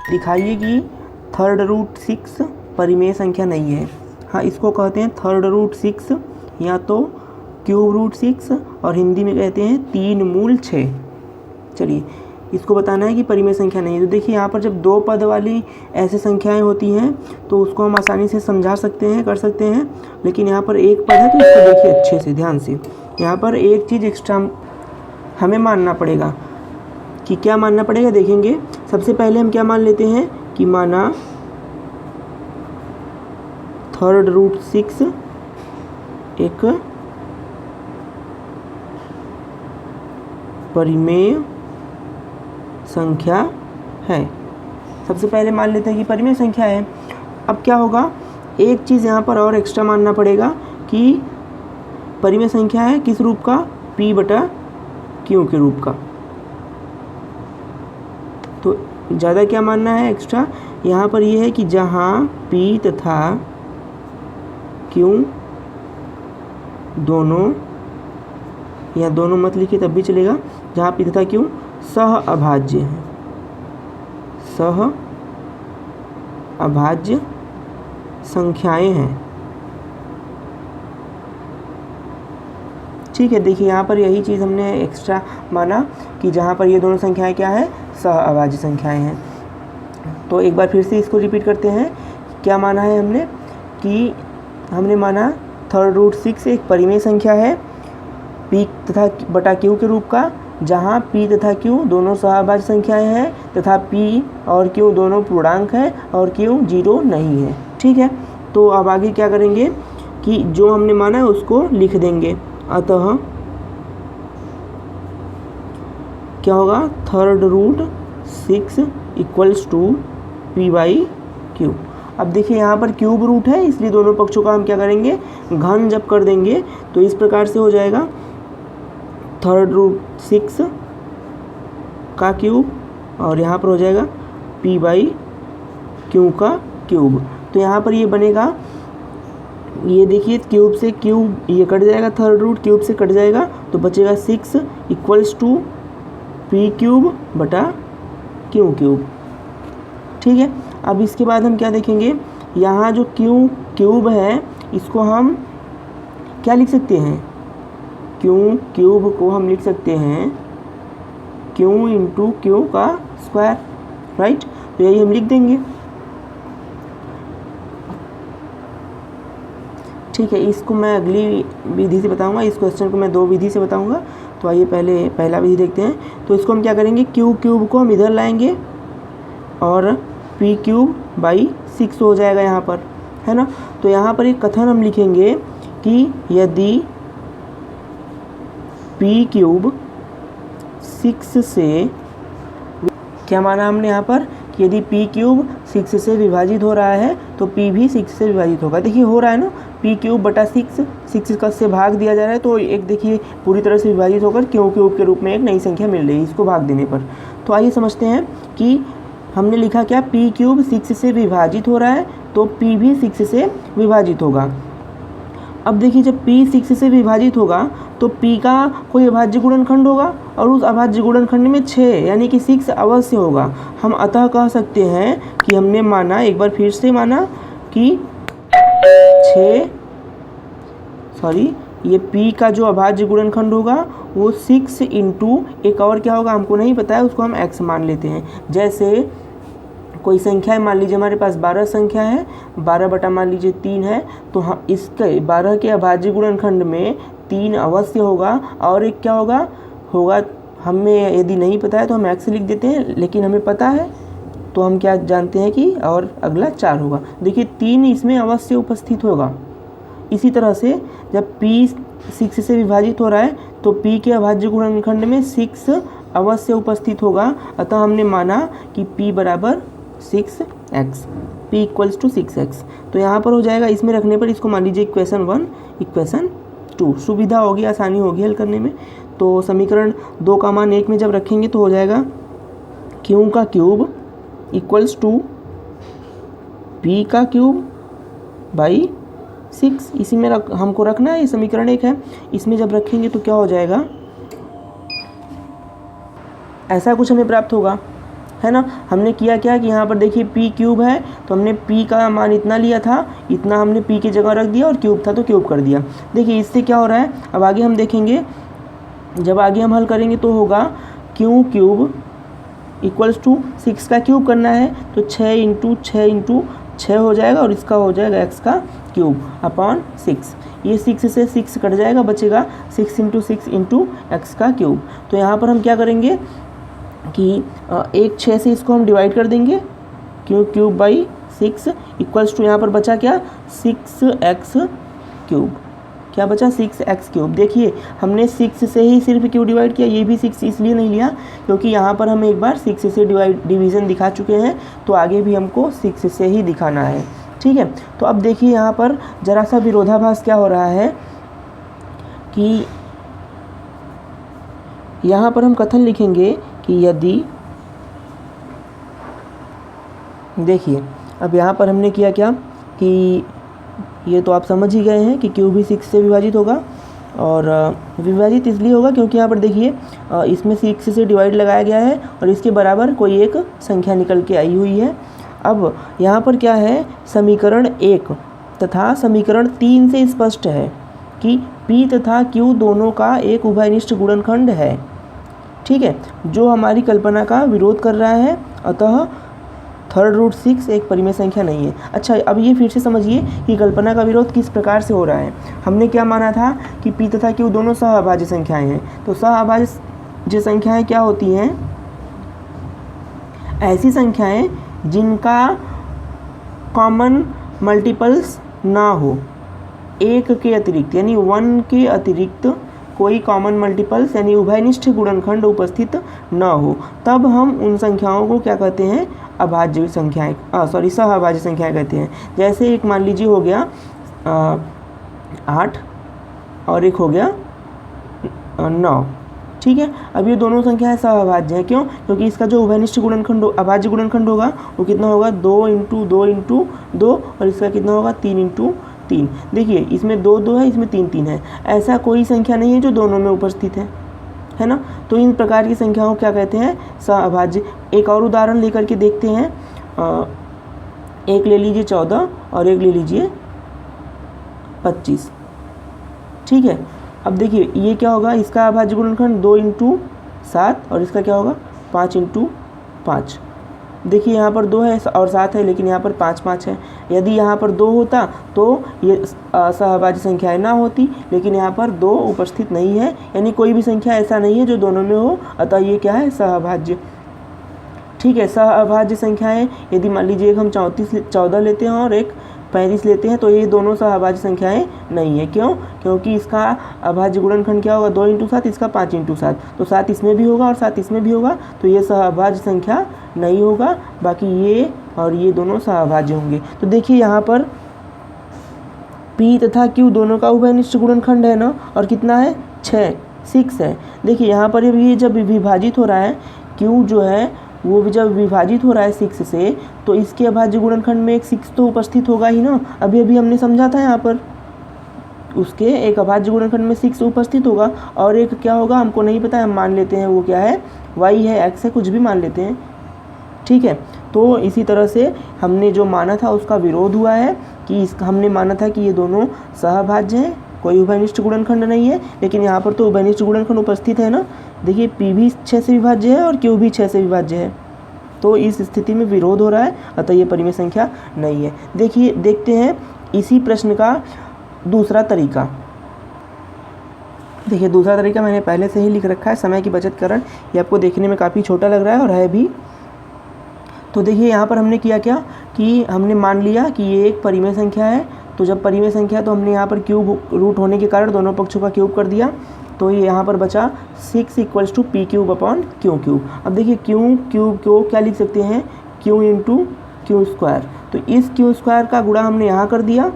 दिखाइए कि third root 6 परिमेय संख्या नहीं है। हाँ, इसको कहते हैं थर्ड रूट 6 या तो क्यूब रूट 6 और हिंदी में कहते हैं 3 मूल 6। चलिए, इसको बताना है कि परिमेय संख्या नहीं है। तो देखिए यहाँ पर जब 2 पद वाली ऐसे संख्याएं होती हैं तो उसको हम आसानी से समझा सकते हैं, कर सकते हैं। लेकिन यहाँ पर एक पद है तो इसको देखिए अच्छे से, ध्यान से। यहाँ पर एक चीज़ एक्स्ट्रा हमें मानना पड़ेगा। कि क्या मानना पड़ेगा देखेंगे। सबसे पहले हम क्या मान लेते हैं कि माना थर्ड रूट 6 एक परिमेय संख्या है। सबसे पहले मान लेते हैं कि परिमेय संख्या है। अब क्या होगा, एक चीज़ यहाँ पर और एक्स्ट्रा मानना पड़ेगा कि परिमेय संख्या है किस रूप का, p बटा q के रूप का। तो ज़्यादा क्या मानना है एक्स्ट्रा, यहाँ पर ये है कि जहाँ p तथा q दोनों, या दोनों मत लिखिए तब भी चलेगा, जहाँ p तथा q सह अभाज्य है, सह अभाज्य संख्याएं हैं। ठीक है, देखिए यहाँ पर यही चीज़ हमने एक्स्ट्रा माना कि जहाँ पर ये दोनों संख्याएं क्या है, सह अभाज्य संख्याएं हैं। तो एक बार फिर से इसको रिपीट करते हैं। क्या माना है हमने कि हमने माना थर्ड रूट 6 एक परिमेय संख्या है p तथा बटा q के रूप का, जहाँ p तथा q दोनों सहअभाज्य संख्याएं हैं तथा p और q दोनों पूर्णांक हैं और q 0 नहीं है। ठीक है, तो अब आगे क्या करेंगे कि जो हमने माना है उसको लिख देंगे। अतः क्या होगा, third root 6 equals to p by q। अब देखिए यहाँ पर क्यूब रूट है, इसलिए दोनों पक्षों का हम क्या करेंगे, घन जब कर देंगे तो इस प्रकार से हो जाएगा थर्ड रूट 6 का क्यूब और यहाँ पर हो जाएगा p बाई q का क्यूब। तो यहाँ पर ये बनेगा, ये देखिए क्यूब से क्यूब ये कट जाएगा, थर्ड रूट क्यूब से कट जाएगा तो बचेगा 6 इक्वल्स टू p क्यूब बटा q क्यूब। ठीक है, अब इसके बाद हम क्या देखेंगे, यहाँ जो q क्यूब है इसको हम क्या लिख सकते हैं, q क्यूब को हम लिख सकते हैं q इंटू क्यू का स्क्वायर, राइट। तो यही हम लिख देंगे। ठीक है, इसको मैं अगली विधि से बताऊंगा, इस क्वेश्चन को मैं 2 विधि से बताऊंगा। तो आइए पहले पहला विधि देखते हैं। तो इसको हम क्या करेंगे, q क्यूब को हम इधर लाएंगे और p क्यूब बाई 6 हो जाएगा यहाँ पर, है ना। तो यहाँ पर एक कथन हम लिखेंगे कि यदि p क्यूब 6 से, क्या माना हमने यहाँ पर कि यदि p क्यूब 6 से विभाजित हो रहा है तो p भी 6 से विभाजित होगा। देखिए हो रहा है ना, p क्यूब बटा 6 का से भाग दिया जा रहा है तो एक देखिए पूरी तरह से विभाजित होकर q क्यूब के रूप में एक नई संख्या मिल रही है इसको भाग देने पर। तो आइए समझते हैं कि हमने लिखा क्या, p क्यूब 6 से विभाजित हो रहा है तो p भी 6 से विभाजित होगा। अब देखिए जब p 6 से विभाजित होगा तो p का कोई अभाज्य गुणनखंड होगा और उस अभाज्य गुणनखंड में 6 यानी कि 6 अवश्य होगा। हम अतः कह सकते हैं कि हमने माना, एक बार फिर से माना कि 6 ये p का जो अभाज्य गुणनखंड होगा वो 6 इंटू एक और क्या होगा हमको नहीं पता है, उसको हम x मान लेते हैं। जैसे कोई संख्या है, मान लीजिए हमारे पास 12 संख्या है, 12 बटा मान लीजिए 3 है, तो हम इसके 12 के अभाज्य गुणनखंड में 3 अवश्य होगा और एक क्या होगा हमें यदि नहीं पता है तो हम x लिख देते हैं, लेकिन हमें पता है तो हम क्या जानते हैं कि और अगला 4 होगा। देखिए 3 इसमें अवश्य उपस्थित होगा। इसी तरह से जब p 6 से विभाजित हो रहा है तो p के अभाज्य गुणनखंड में 6 अवश्य उपस्थित होगा। अतः हमने माना कि p बराबर 6x, p equals to 6x। तो यहाँ पर हो जाएगा, इसमें रखने पर इसको मान लीजिए इक्वेशन 1 इक्वेशन 2, सुविधा होगी, आसानी होगी हल करने में। तो समीकरण 2 का मान 1 में जब रखेंगे तो हो जाएगा q का क्यूब इक्वल्स टू p का क्यूब बाई 6। इसी में हमको रखना है, ये समीकरण 1 है। इसमें जब रखेंगे तो क्या हो जाएगा, ऐसा कुछ हमें प्राप्त होगा। है ना। हमने किया क्या कि यहाँ पर देखिए p क्यूब है तो हमने p का मान इतना लिया था, इतना हमने p की जगह रख दिया और क्यूब था तो क्यूब कर दिया। देखिए इससे क्या हो रहा है, अब आगे हम देखेंगे, जब आगे हम हल करेंगे तो होगा क्यू क्यूब इक्वल्स टू 6 का क्यूब करना है तो 6 इंटू 6 हो जाएगा और इसका हो जाएगा x का क्यूब अपॉन 6। ये 6 से 6 कट जाएगा, बचेगा 6 इंटू 6 इंटू एक्स का क्यूब। तो यहाँ पर हम क्या करेंगे कि 6 से इसको हम डिवाइड कर देंगे, क्यूब बाई 6 इक्वल्स टू यहाँ पर बचा क्या 6x क्यूब, क्या बचा 6x क्यूब। देखिए हमने 6 से ही सिर्फ क्यों डिवाइड किया, ये भी 6 इसलिए नहीं लिया क्योंकि यहाँ पर हम एक बार 6 से डिवीज़न दिखा चुके हैं तो आगे भी हमको 6 से ही दिखाना है, ठीक है। तो अब देखिए यहाँ पर जरा सा विरोधाभास क्या हो रहा है कि यहाँ पर हम कथन लिखेंगे कि यदि, देखिए अब यहाँ पर हमने किया क्या कि ये तो आप समझ ही गए हैं कि क्यूब भी 6 से विभाजित होगा, और विभाजित इसलिए होगा क्योंकि यहाँ पर देखिए इसमें 6 से डिवाइड लगाया गया है और इसके बराबर कोई एक संख्या निकल के आई हुई है। अब यहाँ पर क्या है, समीकरण 1 तथा समीकरण 3 से स्पष्ट है कि P तथा Q दोनों का एक उभयनिष्ठ गुणनखंड है, ठीक है, जो हमारी कल्पना का विरोध कर रहा है, अतः थर्ड रूट 6 एक परिमेय संख्या नहीं है। अच्छा अब ये फिर से समझिए कि कल्पना का विरोध किस प्रकार से हो रहा है। हमने क्या माना था कि P तथा Q दोनों सहअभाज्य संख्याएं हैं, तो सहअभाज्य संख्याएं क्या होती हैं, ऐसी संख्याएं जिनका कॉमन मल्टीपल्स ना हो, एक के अतिरिक्त यानी 1 के अतिरिक्त कोई कॉमन मल्टीपल्स यानी उभयनिष्ठ गुणनखंड उपस्थित न हो, तब हम उन संख्याओं को क्या कहते हैं, अभाज्य संख्याएं, सहअभाज्य संख्याएं कहते हैं। जैसे एक मान लीजिए हो गया 8 और एक हो गया 9, ठीक है। अब ये दोनों संख्याएं सहअभाज्य हैं, क्यों, क्योंकि इसका जो उभयनिष्ठ गुणनखंड अभाज्य गुणनखंड होगा वो कितना होगा 2 इंटू 2 इंटू 2 और इसका कितना होगा 3 इंटू 3। देखिए इसमें 2 2 है, इसमें 3 3 है, ऐसा कोई संख्या नहीं है जो दोनों में उपस्थित है ना। तो इन प्रकार की संख्याओं को क्या कहते हैं, सहअभाज्य। एक और उदाहरण लेकर के देखते हैं, एक ले लीजिए 14 और एक ले लीजिए 25, ठीक है। अब देखिए ये क्या होगा, इसका अभाज्य गुणनखंड 2 इंटू 7 और इसका क्या होगा 5 इंटू 5। देखिए यहाँ पर 2 है और 7 है, लेकिन यहाँ पर 5 5 है। यदि यहाँ पर 2 होता तो ये सहअभाज्य संख्याएं ना होती, लेकिन यहाँ पर 2 उपस्थित नहीं है, यानी कोई भी संख्या ऐसा नहीं है जो दोनों में हो, अतः ये क्या है, सहअभाज्य, ठीक है। सहअभाज्य संख्याएं यदि मान लीजिए एक हम 14 लेते हैं और एक 35 लेते हैं तो ये दोनों सहअभाज्य संख्याएं नहीं है, क्यों, क्योंकि इसका अभाज्य गुणनखंड क्या होगा 2 इंटू 7, इसका 5 इंटू 7, तो 7 इसमें भी होगा और 7 इसमें भी होगा, तो ये सहअभाज्य संख्या नहीं होगा। बाकी ये और ये दोनों सहअभाज्य होंगे। तो देखिए यहाँ पर P तथा Q दोनों का उभयनिष्ठ गुणनखंड है ना, और कितना है 6 है। देखिए यहाँ पर ये जब विभाजित हो रहा है, Q जो है वो जब विभाजित हो रहा है 6 से, तो इसके अभाज्य गुणनखंड में एक 6 तो उपस्थित होगा ही ना। अभी हमने समझा था यहाँ पर उसके एक अभाज्य गुणनखंड में 6 उपस्थित होगा, और एक क्या होगा हमको नहीं पता, हम मान लेते हैं वो क्या है, y है, x है, कुछ भी मान लेते हैं, ठीक है। तो इसी तरह से हमने जो माना था उसका विरोध हुआ है कि हमने माना था कि ये दोनों सहअभाज्य हैं, कोई उभयनिष्ठ गुणनखंड नहीं है, लेकिन यहाँ पर तो उभयनिष्ठ गुणनखंड उपस्थित है ना। देखिए P भी 6 से विभाज्य है और Q भी 6 से विभाज्य है, तो इस स्थिति में विरोध हो रहा है, अतः ये परिमेय संख्या नहीं है। देखिए देखते हैं इसी प्रश्न का दूसरा तरीका। देखिए दूसरा तरीका मैंने पहले से ही लिख रखा है, समय की बचत कारण, ये आपको देखने में काफ़ी छोटा लग रहा है और है भी। तो देखिए यहाँ पर हमने किया क्या कि हमने मान लिया कि ये एक परिमेय संख्या है, तो जब परिमेय संख्या तो हमने यहाँ पर क्यूब रूट होने के कारण दोनों पक्षों का क्यूब कर दिया, तो ये यहाँ पर बचा 6 equals to P cube upon Q cube. अब देखिए क्यूब को क्या लिख सकते हैं, Q इंटू Q स्क्वायर, तो इस Q स्क्वायर का गुणा हमने यहाँ कर दिया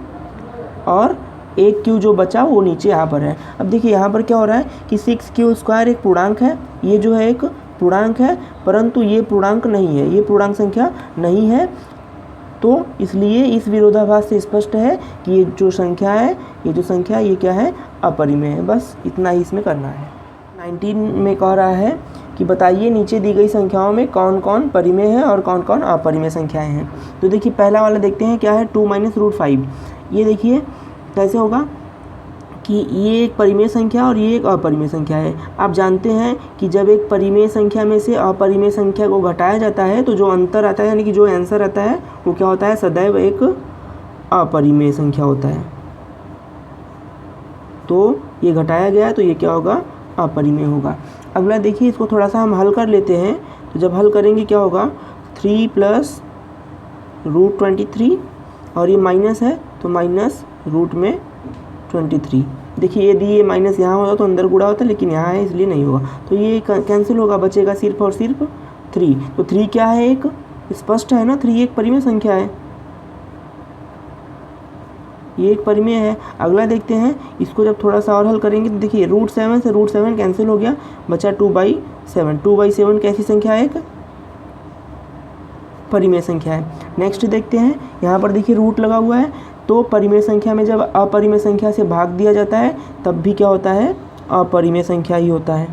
और एक Q जो बचा वो नीचे यहाँ पर है। अब देखिए यहाँ पर क्या हो रहा है कि 6Q स्क्वायर एक पूर्णांक है, ये जो है एक पूर्णांक है, परंतु ये पूर्णांक नहीं है, ये पूर्णांक संख्या नहीं है, तो इसलिए इस विरोधाभास से स्पष्ट है कि ये जो संख्या है, ये क्या है, अपरिमेय है। बस इतना ही इसमें करना है। 19 में कह रहा है कि बताइए नीचे दी गई संख्याओं में कौन कौन परिमेय है और कौन कौन अपरिमेय संख्याएं हैं। तो देखिए पहला वाला देखते हैं क्या है, 2 - √5। ये देखिए कैसे होगा कि ये एक परिमेय संख्या और ये एक अपरिमेय संख्या है। आप जानते हैं कि जब एक परिमेय संख्या में से अपरिमेय संख्या को घटाया जाता है तो जो अंतर आता है यानी कि जो आंसर आता है वो क्या होता है, सदैव एक अपरिमेय संख्या होता है। तो ये घटाया गया तो ये क्या होगा, अपरिमेय होगा। अगला देखिए इसको थोड़ा सा हम हल कर लेते हैं। तो जब हल करेंगे क्या होगा, 3 + √23 और ये माइनस है तो -√23। देखिए यदि ये माइनस यहाँ होता तो अंदर गुणा होता, लेकिन यहाँ है इसलिए नहीं होगा, तो ये कैंसिल होगा, बचेगा सिर्फ और सिर्फ 3। तो 3 क्या है, एक स्पष्ट है ना, 3 एक परिमेय संख्या है, ये एक परिमेय है। अगला देखते हैं, इसको जब थोड़ा सा और हल करेंगे तो देखिए √7 से √7 कैंसिल हो गया, बचा 2/7। 2/7 कैसी संख्या है, एक परिमेय संख्या है। नेक्स्ट देखते हैं, यहाँ पर देखिए रूट लगा हुआ है, तो परिमेय संख्या में जब अपरिमेय संख्या से भाग दिया जाता है तब भी क्या होता है, अपरिमेय संख्या ही होता है।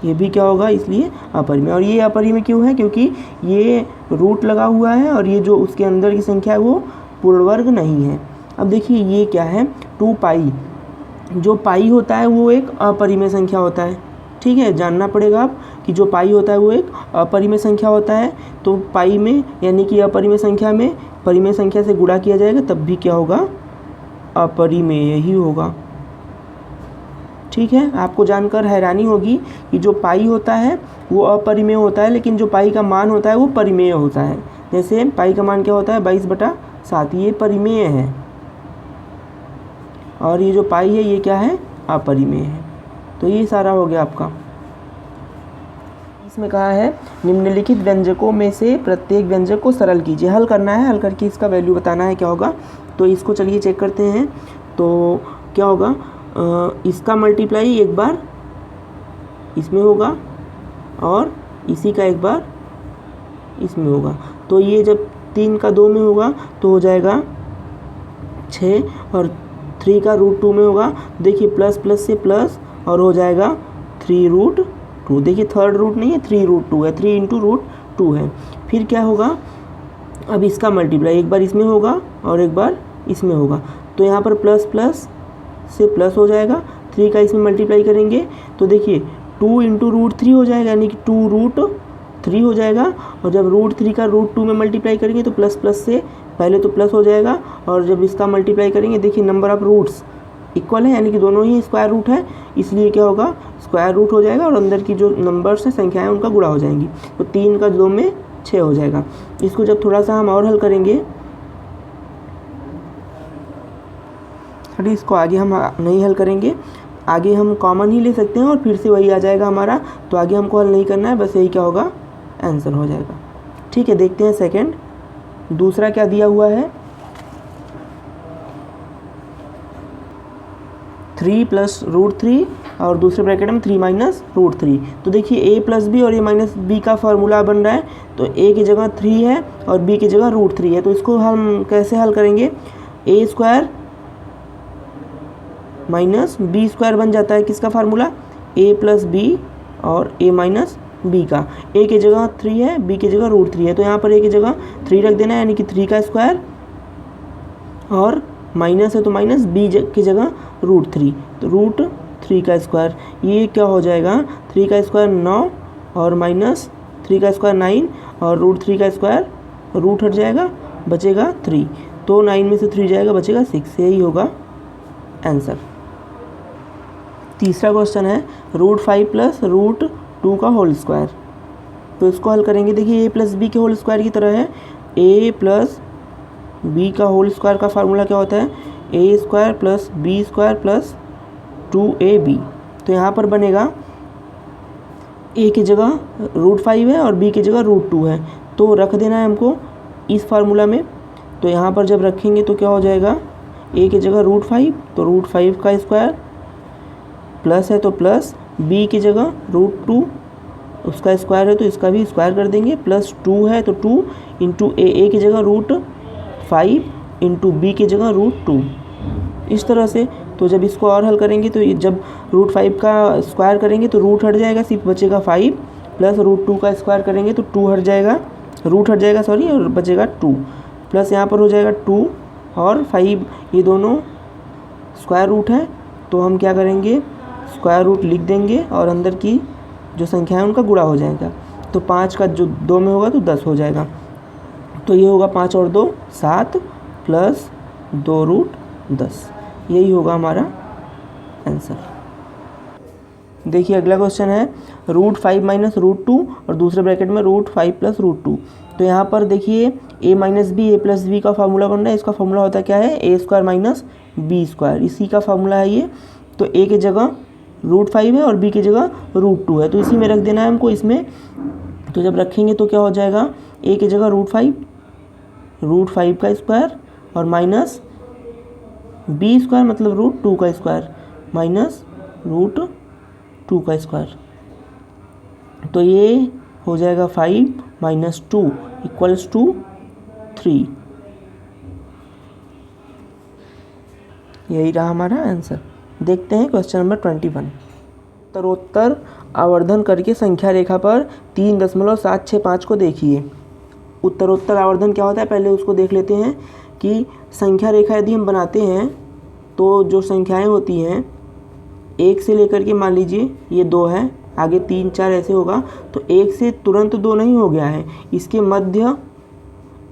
ये भी क्या होगा, इसलिए अपरिमेय। और ये अपरिमेय क्यों है, क्योंकि ये रूट लगा हुआ है और ये जो उसके अंदर की संख्या है वो पूर्ण वर्ग नहीं है। अब देखिए ये क्या है, 2π। जो पाई होता है वो एक अपरिमेय संख्या होता है, ठीक है, जानना पड़ेगा आप कि जो पाई होता है वो एक अपरिमेय संख्या होता है। तो पाई में यानी कि अपरिमेय संख्या में परिमेय संख्या से गुणा किया जाएगा तब भी क्या होगा, अपरिमेय ही होगा। ठीक है, आपको जानकर हैरानी होगी कि जो पाई होता है वो अपरिमेय होता है, लेकिन जो पाई का मान होता है वो परिमेय होता है। जैसे पाई का मान क्या होता है, 22/7, ये परिमेय है, और ये जो पाई है ये क्या है, अपरिमेय है। तो ये सारा हो गया आपका। इसमें कहा है निम्नलिखित व्यंजकों में से प्रत्येक व्यंजक को सरल कीजिए। हल करना है, हल करके इसका वैल्यू बताना है क्या होगा। तो इसको चलिए चेक करते हैं। तो क्या होगा, इसका मल्टीप्लाई एक बार इसमें होगा और इसी का एक बार इसमें होगा। तो ये जब 3 का 2 में होगा तो हो जाएगा 6, और 3 का √2 में होगा, देखिए प्लस प्लस से प्लस और हो जाएगा 3√2। देखिए थर्ड रूट नहीं है, 3√2 है, 3 × √2 है। फिर क्या होगा, अब इसका मल्टीप्लाई एक बार इसमें होगा और एक बार इसमें होगा। तो यहाँ पर प्लस प्लस से प्लस हो जाएगा, 3 का इसमें मल्टीप्लाई करेंगे तो देखिए 2 × √3 हो जाएगा, यानी कि 2√3 हो जाएगा। और जब √3 का √2 में मल्टीप्लाई करेंगे तो प्लस प्लस से पहले तो प्लस हो जाएगा, और जब इसका मल्टीप्लाई करेंगे देखिए नंबर ऑफ रूट्स इक्वल है, यानी कि दोनों ही स्क्वायर रूट है, इसलिए क्या होगा, स्क्वायर रूट हो जाएगा और अंदर की जो नंबर्स हैं, संख्याएं, उनका गुणा हो जाएंगी। तो 3 का 2 में 6 हो जाएगा। इसको जब थोड़ा सा हम और हल करेंगे, अरे इसको आगे हम नहीं हल करेंगे, आगे हम कॉमन ही ले सकते हैं और फिर से वही आ जाएगा हमारा। तो आगे हमको हल नहीं करना है, बस यही क्या होगा, आंसर हो जाएगा। ठीक है, देखते हैं सेकंड, दूसरा क्या दिया हुआ है, 3 + √3 और दूसरे ब्रैकेट में 3 - √3। तो देखिए a + b और a - b का फार्मूला बन रहा है। तो a की जगह 3 है और b की जगह √3 है। तो इसको हम कैसे हल करेंगे, a² - b² बन जाता है किसका फार्मूला, a + b और a - b का। a की जगह 3 है, b की जगह √3 है, तो यहाँ पर a की जगह 3 रख देना है, यानी कि 3 का स्क्वायर, और माइनस है तो माइनस, b की जगह √3, तो √3 का स्क्वायर। ये क्या हो जाएगा, 3 का स्क्वायर 9 और माइनस 3 का स्क्वायर 9 और √3 का स्क्वायर रूट हट जाएगा, बचेगा 3। तो 9 में से 3 जाएगा, बचेगा 6। यही होगा आंसर। तीसरा क्वेश्चन है √5 + √2 का होल स्क्वायर। तो इसको हल करेंगे, देखिए a + b के होल स्क्वायर की तरह है। a + b का होल स्क्वायर का फार्मूला क्या होता है, a² + b² + 2ab। तो यहाँ पर बनेगा a की जगह √5 है और b की जगह √2 है, तो रख देना है हमको इस फार्मूला में। तो यहाँ पर जब रखेंगे तो क्या हो जाएगा, a की जगह √5, तो √5 का स्क्वायर, प्लस है तो प्लस, b की जगह √2 उसका स्क्वायर है तो इसका भी स्क्वायर कर देंगे, प्लस 2 है तो 2 × a की जगह √5 × b की जगह √2। इस तरह से तो जब इसको और हल करेंगे तो जब √5 का स्क्वायर करेंगे तो रूट हट जाएगा, सिर्फ बचेगा 5 प्लस √2 का स्क्वायर करेंगे तो 2 हट जाएगा, रूट हट जाएगा सॉरी, और बचेगा 2 प्लस यहाँ पर हो जाएगा 2 और 5, ये दोनों स्क्वायर रूट है तो हम क्या करेंगे स्क्वायर रूट लिख देंगे और अंदर की जो संख्या है उनका गुणा हो जाएगा। तो 5 का जो 2 में होगा तो 10 हो जाएगा। तो ये होगा 5 और 2 7 प्लस 2√10, यही होगा हमारा आंसर। देखिए अगला क्वेश्चन है √5 माइनस √2 और दूसरे ब्रैकेट में √5 प्लस √2। तो यहाँ पर देखिए a minus b a plus b का फार्मूला बन रहा है। इसका फार्मूला होता है क्या है, a² माइनस b², इसी का फार्मूला है ये। तो a की जगह √5 है और b की जगह √2 है, तो इसी में रख देना है हमको इसमें। तो जब रखेंगे तो क्या हो जाएगा, a की जगह √5 का स्क्वायर और माइनस b² मतलब √2 का स्क्वायर माइनस √2 का स्क्वायर। तो ये हो जाएगा 5 माइनस 2 इक्वल्स टू 3। यही रहा हमारा आंसर। देखते हैं क्वेश्चन नंबर 21। उत्तरोत्तर आवर्धन करके संख्या रेखा पर 3.765 को देखिए। उत्तरोत्तर आवर्धन क्या होता है पहले उसको देख लेते हैं कि संख्या रेखा यदि हम बनाते हैं तो जो संख्याएं होती हैं 1 से लेकर के मान लीजिए ये 2 है, आगे 3 4 ऐसे होगा, तो 1 से तुरंत 2 नहीं हो गया है, इसके मध्य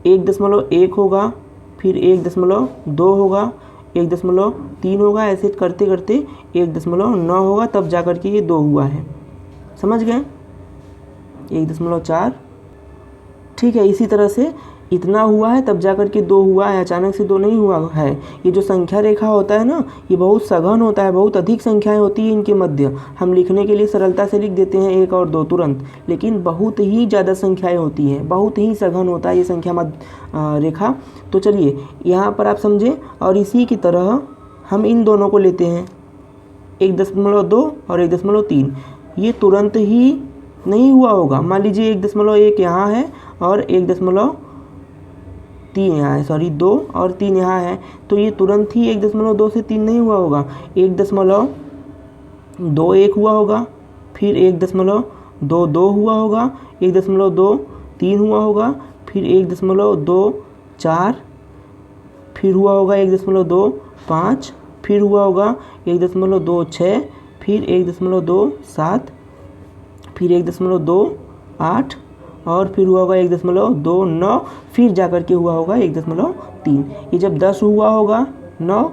1.1 होगा, फिर 1.2 होगा, 1.3 होगा, ऐसे करते करते 1.9 होगा, तब जा कर के ये 2 हुआ है। समझ गए, 1.4, ठीक है। इसी तरह से इतना हुआ है तब जा कर के 2 हुआ है, अचानक से 2 नहीं हुआ है। ये जो संख्या रेखा होता है ना, ये बहुत सघन होता है, बहुत अधिक संख्याएं होती हैं इनके मध्य। हम लिखने के लिए सरलता से लिख देते हैं 1 और 2 तुरंत, लेकिन बहुत ही ज़्यादा संख्याएं होती हैं, बहुत ही सघन होता है ये संख्या मध्य रेखा। तो चलिए यहाँ पर आप समझें, और इसी की तरह हम इन दोनों को लेते हैं 1.2 और 1.3। ये तुरंत ही नहीं हुआ होगा, मान लीजिए 1.1 यहाँ है और 1.3 यहाँ है, सॉरी 2 और 3 यहाँ है, तो ये तुरंत ही 1.2 से 3 नहीं हुआ होगा, 1.21 हुआ होगा, फिर 1.22 हुआ होगा, 1.23 हुआ होगा, फिर 1.24, फिर हुआ होगा 1.25, फिर हुआ होगा 1.26, फिर 1.27, फिर 1.28 और फिर हुआ होगा 1.29, फिर जाकर के हुआ होगा 1.3। ये जब 10 हुआ होगा 9,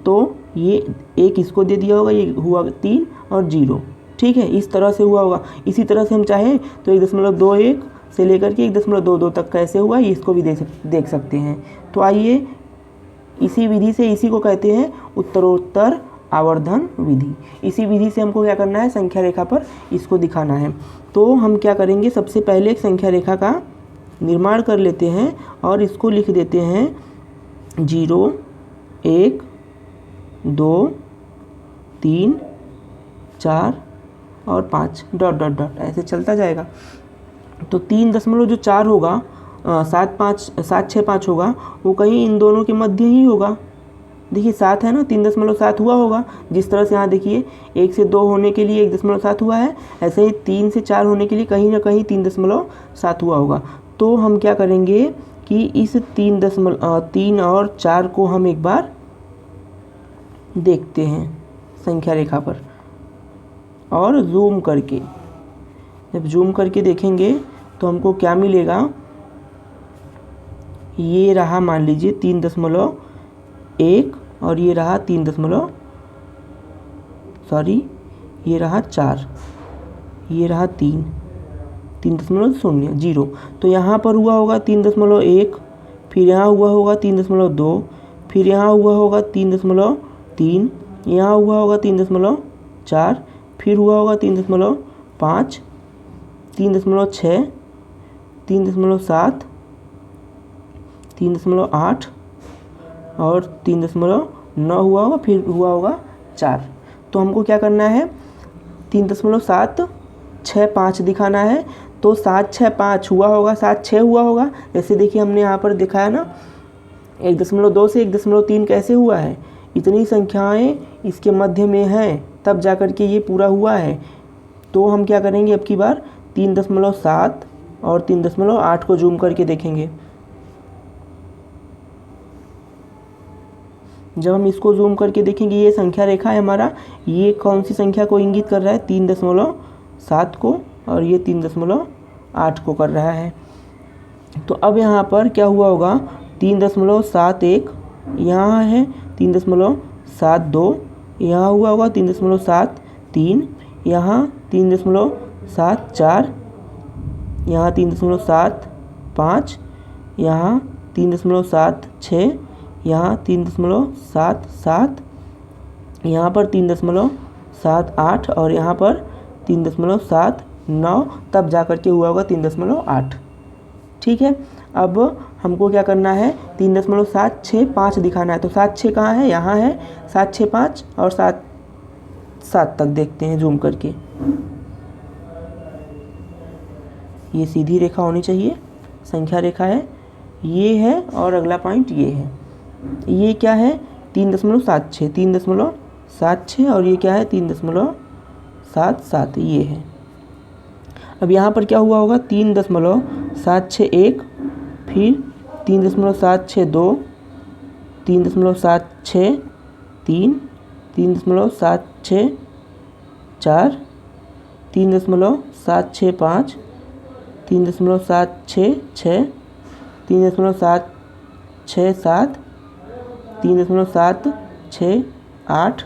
तो ये 1 इसको दे दिया होगा, ये हुआ 3 और 0, ठीक है। इस तरह से हुआ होगा। इसी तरह से हम चाहें तो 1.21 से लेकर के 1.22 तक कैसे हुआ इसको भी देख सकते हैं। तो आइए इसी विधि से, इसी को कहते हैं उत्तरोत्तर आवर्धन विधि। इसी विधि से हमको क्या करना है, संख्या रेखा पर इसको दिखाना है। तो हम क्या करेंगे, सबसे पहले एक संख्या रेखा का निर्माण कर लेते हैं और इसको लिख देते हैं 0 1 2 3 4 और 5 ... ऐसे चलता जाएगा। तो 3.4 होगा, 765 होगा, वो कहीं इन दोनों के मध्य ही होगा। देखिए 7 है ना, 3.7 हुआ होगा। जिस तरह से यहाँ देखिए 1 से 2 होने के लिए 1.7 हुआ है, ऐसे ही 3 से 4 होने के लिए कहीं ना कहीं 3.7 हुआ होगा। तो हम क्या करेंगे कि इस 3 और 4 को हम एक बार देखते हैं संख्या रेखा पर, और जूम करके, जब जूम करके देखेंगे तो हमको क्या मिलेगा, ये रहा मान लीजिए 3.1 और ये रहा 4, ये रहा 3.0। तो यहाँ पर हुआ होगा 3.1, फिर यहाँ हुआ होगा 3.2, फिर यहाँ हुआ होगा 3.3, यहाँ हुआ होगा 3.4, फिर हुआ होगा 3.5, 3.6, 3.7, 3.8 और 3.9 हुआ होगा, फिर हुआ होगा 4। तो हमको क्या करना है, 3.765 दिखाना है। तो 765 हुआ होगा, 76 हुआ होगा। जैसे देखिए हमने यहाँ पर दिखाया ना, 1.2 से 1.3 कैसे हुआ है, इतनी संख्याएं इसके मध्य में हैं तब जा कर के ये पूरा हुआ है। तो हम क्या करेंगे, अब की बार 3.7 और 3.8 को जूम करके देखेंगे। जब हम इसको जूम करके देखेंगे, ये संख्या रेखा है हमारा, ये कौन सी संख्या को इंगित कर रहा है, 3.7 को, और ये 3.8 को कर रहा है। तो अब यहाँ पर क्या हुआ होगा, 3.71 यहाँ है, 3.72 यहाँ हुआ होगा, 3.73 यहाँ, 3.74 यहाँ, 3.75 यहाँ, 3.76 यहाँ, 3.77 यहाँ पर, 3.78 और यहाँ पर 3.79, तब जा कर के हुआ होगा 3.8। ठीक है, अब हमको क्या करना है, 3.765 दिखाना है। तो 7,6 कहाँ है, यहाँ है, 765 और 7 तक देखते हैं जूम करके। ये सीधी रेखा होनी चाहिए, संख्या रेखा है, ये है और अगला पॉइंट ये है। ये क्या है, 3.76 और ये क्या है, 3.77, ये है। अब यहाँ पर क्या हुआ होगा, 3.761, फिर 3.762, 3.763, 3.764, 3.765, 3.766, 3.767, 3.768,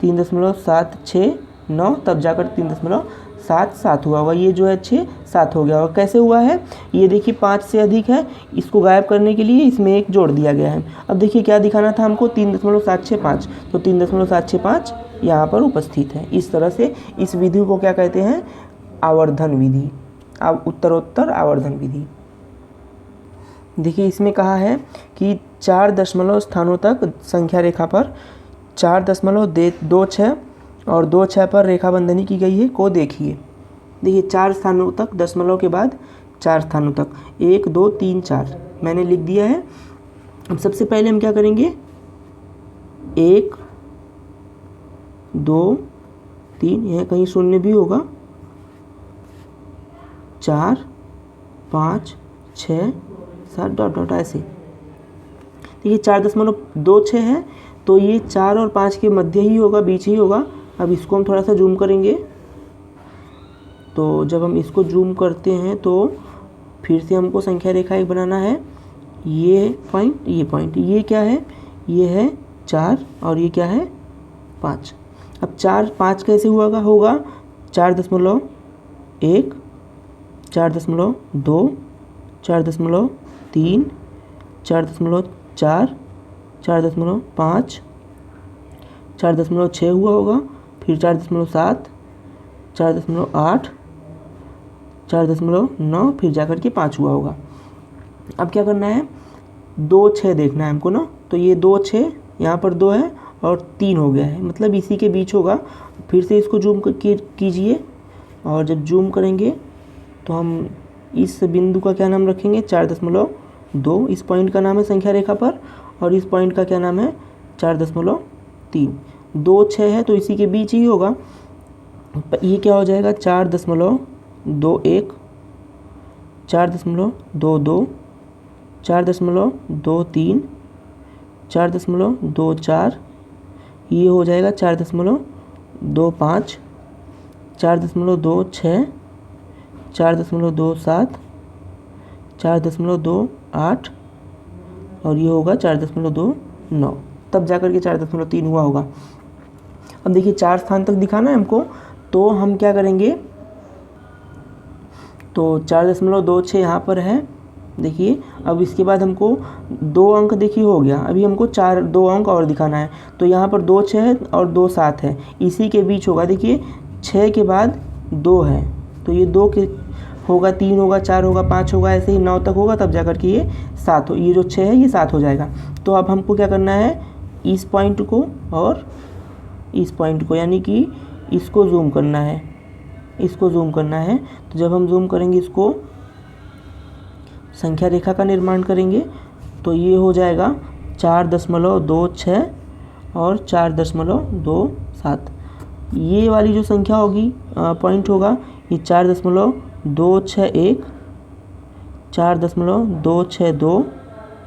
3.769, तब जाकर 3.77 हुआ होगा। ये जो है 7 हो गया होगा। कैसे हुआ है, ये देखिए 5 से अधिक है, इसको गायब करने के लिए इसमें एक जोड़ दिया गया है। अब देखिए क्या दिखाना था हमको, 3.765, तो 3.765 यहाँ पर उपस्थित है। इस तरह से इस विधि को क्या कहते हैं, आवर्धन विधि, उत्तरोत्तर आवर्धन विधि। देखिए इसमें कहा है कि 4 दशमलव स्थानों तक संख्या रेखा पर 4.26 और 2.6 पर रेखा बंधनी की गई है को देखिए। देखिए 4 स्थानों तक, दशमलव के बाद 4 स्थानों तक, 1 2 3 4 मैंने लिख दिया है। अब सबसे पहले हम क्या करेंगे, 1 2 3, यह कहीं शून्य भी होगा, 4 5 6 7 डॉट डॉट ऐसे। देखिए 4.26 है, तो ये 4 और 5 के मध्य ही होगा, बीच ही होगा। अब इसको हम थोड़ा सा जूम करेंगे, तो जब हम इसको जूम करते हैं तो फिर से हमको संख्या रेखा एक बनाना है। ये पॉइंट, ये क्या है, ये है 4 और ये क्या है 5। अब 4 5 कैसे होगा, 4.1, 4.2, 4.3, 4.4, 4.5, 4.6 हुआ होगा, फिर 4.7, 4.8, 4.9, फिर जाकर के 5 हुआ होगा। अब क्या करना है, 2 6 देखना है हमको ना, तो ये 2 6 यहाँ पर 2 है और 3 हो गया है, मतलब इसी के बीच होगा। फिर से इसको जूम कीजिए, और जब जूम करेंगे तो हम इस बिंदु का क्या नाम रखेंगे, 4.2, इस पॉइंट का नाम है संख्या रेखा पर, और इस पॉइंट का क्या नाम है, 4.3। 2 6 है तो इसी के बीच ही होगा। ये क्या हो जाएगा, 4.21, 4.22, 4.23, 4.24, ये हो जाएगा 4.25, 4.26, 4.27, 4.28 और ये होगा 4.29, तब जाकर के 4.3 हुआ होगा। अब देखिए 4 स्थान तक दिखाना है हमको, तो हम क्या करेंगे, तो 4.26 यहाँ पर है। देखिए अब इसके बाद हमको 2 अंक देखिए हो गया, अभी हमको 2 अंक और दिखाना है। तो यहाँ पर 2 6 है और 2 7 है, इसी के बीच होगा। देखिए 6 के बाद 2 है, तो ये 2 के होगा, 3 होगा, 4 होगा, 5 होगा, ऐसे ही 9 तक होगा, तब जाकर के ये 7 हो, ये जो 6 है ये 7 हो जाएगा। तो अब हमको क्या करना है, इस पॉइंट को और इस पॉइंट को, यानी कि इसको जूम करना है, इसको जूम करना है। तो जब हम जूम करेंगे, इसको संख्या रेखा का निर्माण करेंगे, तो ये हो जाएगा 4.26 और 4.27। ये वाली जो संख्या होगी पॉइंट होगा ये 4.261, 4.262,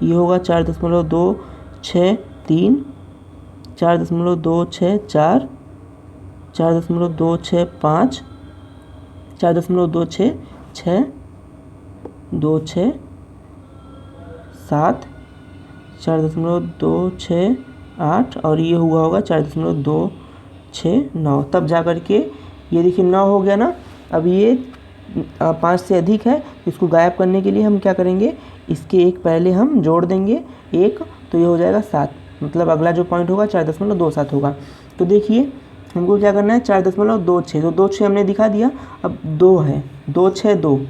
ये होगा 4.263, 4.264, 4.265, 4.266, 267, 4.268 और ये हुआ होगा 4.269। तब जा कर के ये देखिए 9 हो गया ना। अब ये 5 से अधिक है, इसको गायब करने के लिए हम क्या करेंगे, इसके एक पहले हम जोड़ देंगे 1, तो ये हो जाएगा 7। मतलब अगला जो पॉइंट होगा 4.27 होगा। तो देखिए हमको क्या करना है 4.26, तो 2 6 हमने दिखा दिया। अब 2 है, 2 6 2,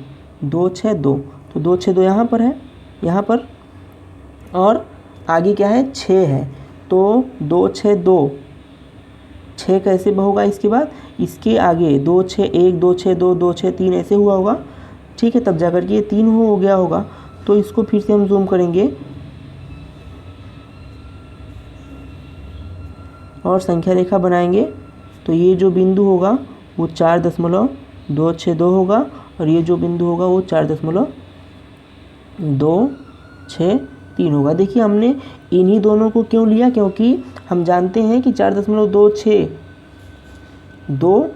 2 6 2, तो 2 6 2 यहाँ पर है, यहाँ पर, और आगे क्या है 6 है, तो 2 6 2, 6 कैसे होगा इसके बाद, इसके आगे 2 6 1, 2 6 2, 2 6 3 ऐसे हुआ होगा। ठीक है, तब जाकर के ये 3 हो गया होगा। तो इसको फिर से हम जूम करेंगे और संख्या रेखा बनाएंगे। तो ये जो बिंदु होगा वो 4.262 होगा और ये जो बिंदु होगा वो 4.263 होगा। देखिए हमने इन्हीं दोनों को क्यों लिया, क्योंकि हम जानते हैं कि 4.26 2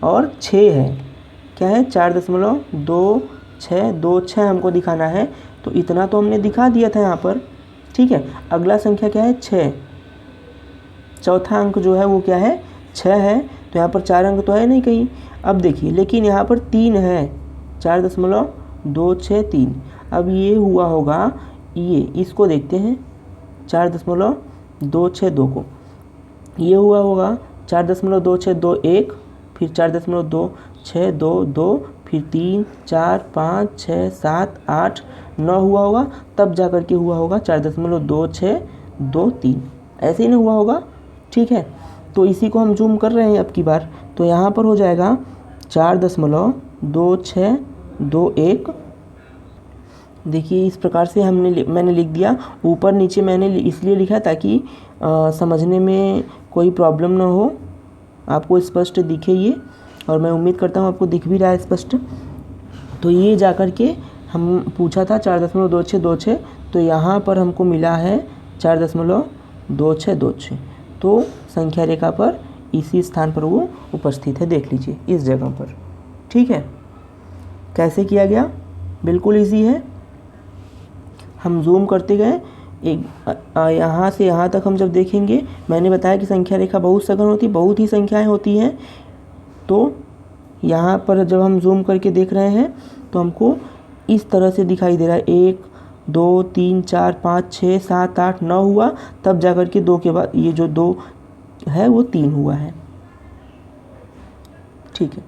और 6 है, क्या है 4.2626 हमको दिखाना है। तो इतना तो हमने दिखा दिया था यहाँ पर। ठीक है, अगला संख्या क्या है 6, चौथा अंक जो है वो क्या है 6 है। तो यहाँ पर 4 अंक तो है नहीं कहीं। अब देखिए लेकिन यहाँ पर 3 है, 4.263। अब ये हुआ होगा, ये इसको देखते हैं 4.262 को, ये हुआ होगा 4.2621, फिर 4.2622, फिर 3 4 5 6 7 8 9 हुआ होगा। तब जा कर के हुआ होगा 4.2623, ऐसे ही ना हुआ होगा। ठीक है, तो इसी को हम जूम कर रहे हैं अब की बार। तो यहाँ पर हो जाएगा 4.2621। देखिए इस प्रकार से मैंने लिख दिया। ऊपर नीचे मैंने इसलिए लिखा ताकि समझने में कोई प्रॉब्लम ना हो, आपको स्पष्ट दिखे ये, और मैं उम्मीद करता हूँ आपको दिख भी रहा है स्पष्ट। तो ये जा कर के हम पूछा था 4.2626, तो यहाँ पर हमको मिला है 4.2626। तो संख्या रेखा पर इसी स्थान पर वो उपस्थित है, देख लीजिए इस जगह पर। ठीक है, कैसे किया गया, बिल्कुल इजी है। हम जूम करते गए, एक यहाँ से यहाँ तक हम जब देखेंगे, मैंने बताया कि संख्या रेखा बहुत सघन होती, बहुत ही संख्याएं होती हैं। तो यहाँ पर जब हम जूम करके देख रहे हैं तो हमको इस तरह से दिखाई दे रहा है, 1 2 3 4 5 6 7 8 9 हुआ। तब जाकर के 2 के बाद ये जो 2 है वो 3 हुआ है। ठीक है।